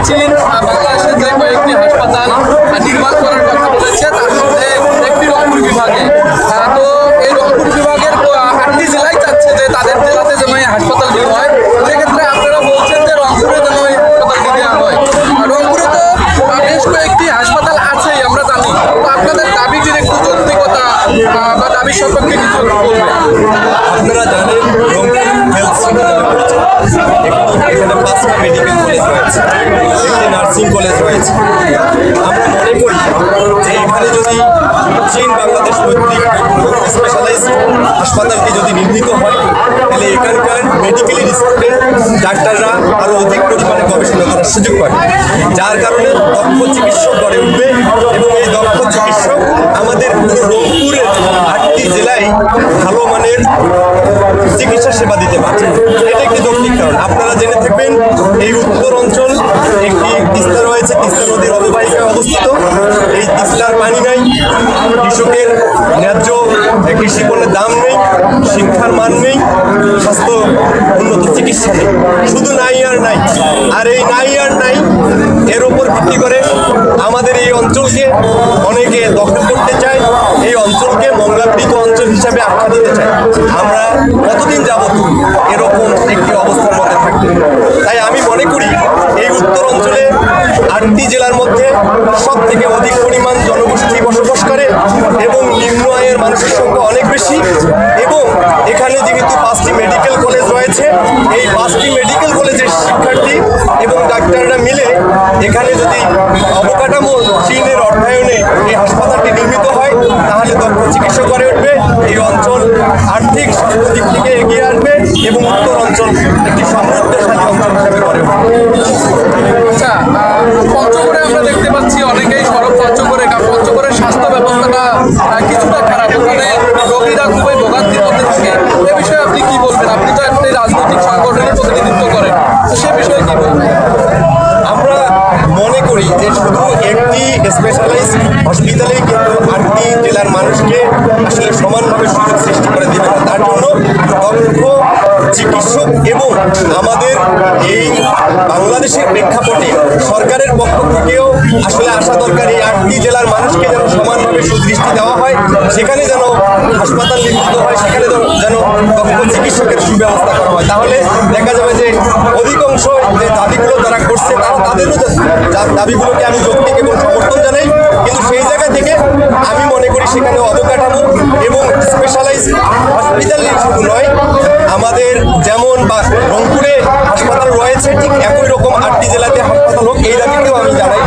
দেখছি বাংলাদেশের যে কয়েকটি হাসপাতাল নির্মাণ করার কথা বলেছে, তার মধ্যে একটি রংপুর বিভাগে। তো এই রংপুর বিভাগের 8টি জেলায় চাচ্ছে যে তাদের জেলাতে যেন এই হাসপাতালটি হয়। সেক্ষেত্রে আপনারা বলছেন যে রংপুরে যেন এই হাসপাতালটি দেওয়া হয়। রংপুরে তো বেশ কয়েকটি হাসপাতাল আছেই, আমরা জানি। তো আপনাদের দাবিটির একটু যৌক্তিকতা বা দাবির সপক্ষে কিছু বলবেন। আপনারা জানেন রংপুর হেলথ সিটি এখানে 5টা মেডিকেল কলেজ রয়েছে, একটি নার্সিং কলেজ রয়েছে। আমরা মনে করি যে এখানে যদি চীন বাংলাদেশ কর্তৃক স্পেশালাইজড হাসপাতালটি যদি নির্মিত হয়, তাহলে এখানকার মেডিকেলি রিসোর্টের ডাক্তাররা আরও অধিক পরিমাণে গবেষণা করার সুযোগ পাবে, যার কারণে দক্ষ চিকিৎসক গড়ে উঠবে এবং এই দক্ষ চিকিৎসক আমাদের পুরো রংপুরের 8টি জেলায় ভালো মানের চিকিৎসা সেবা দিতে পারছে। এটা একটি যৌক্তিক কারণ। আপনারা জেনে থাকবেন এই উত্তর অঞ্চল একটি তিস্তা রয়েছে, তিস্তা নদীর অববাহিকায় অবস্থিত। এই তিস্তার পানি নাই, কৃষকের ন্যায্য কৃষি পণ্যের দাম নেই, শিক্ষার মান নেই, স্বাস্থ্য উন্নত চিকিৎসা নেই, শুধু নাই আর নাই। আর এই নাই আর নাই এর উপর ভিত্তি করে আমাদের এই অঞ্চলকে অনেকে দখল করতে চায়, এই অঞ্চলকে মঙ্গলাপীড়িত অঞ্চল হিসাবে আখ্যা দিতে চায়। আমরা কতদিন যাবত এরকম একটি অবস্থার মধ্যে থাকবে? তাই আমি মনে করি এই উত্তর অঞ্চলে 8টি জেলার মধ্যে সব থেকে অধিক পরিমাণ জনগোষ্ঠী বসবাস করে এবং নিম্ন আয়ের মানুষের সংখ্যা অনেক বেশি। এবং এখানে যেহেতু 5টি মেডিকেল কলেজ রয়েছে, এই 5টি মেডিকেল কলেজের শিক্ষার্থী এবং ডাক্তাররা মিলে এখানে যদি অবকাঠামো চীনের অর্থায়নে এই হাসপাতালটি নির্মিত হয়, তাহলে দক্ষ চিকিৎসা গড়ে উঠবে, এই অঞ্চল আর্থিক স্বাস্থ্য দিক থেকে এগিয়ে আসবে এবং উত্তর অঞ্চল একটি সমৃদ্ধশালী অঞ্চল হিসেবে গড়ে উঠবে। আচ্ছা, পঞ্চগড়ে আমরা দেখতে পাচ্ছি অনেকেই সড়ক পঞ্চগড়ের স্বাস্থ্য ব্যবস্থাটা কিছুটা খারাপ, ওখানে রোগীরা খুবই ভোগান্তির মধ্যে থাকে। এ বিষয়ে আপনি কি বলবেন? আপনি তো একটি রাজনৈতিক সংগঠনের প্রতিনিধিত্ব করেন, তো সে বিষয়ে কি বলবেন? আমরা মনে করি যে শুধু একটি স্পেশালাইজড হসপিটালেই কিন্তু 8টি জেলার মানুষকে আসলে সমানভাবে সুযোগ সৃষ্টি করে দেবে না। তার জন্য দক্ষ চিকিৎসক এবং আমাদের এই বাংলাদেশের প্রেক্ষাপটে সরকারের পক্ষ থেকেও আসলে আসা দরকার এই 8টি জেলার মানুষকে যেন সমানভাবে সুদৃষ্টি দেওয়া হয়, সেখানে যেন হাসপাতাল নির্মিত হয়, সেখানে যেন দক্ষ চিকিৎসকের সুব্যবস্থা করা হয়। তাহলে দেখা যাবে যে অধিকাংশ যে দাবিগুলো তারা করছে, তাদেরও দাবিগুলোকে আমি যৌক্তিক এবং সমর্থন জানাই। কিন্তু সেই জায়গা থেকে আমি মনে করি সেখানে অবকাঠামো এবং স্পেশালাইজড হসপিটালের শুধু নয়, আমাদের যেমন বা রংপুরে হাসপাতাল রয়েছে ঠিক একই রকম 8টি জেলাতে হাসপাতাল হোক, এই দাবিকেও আমি জানাই।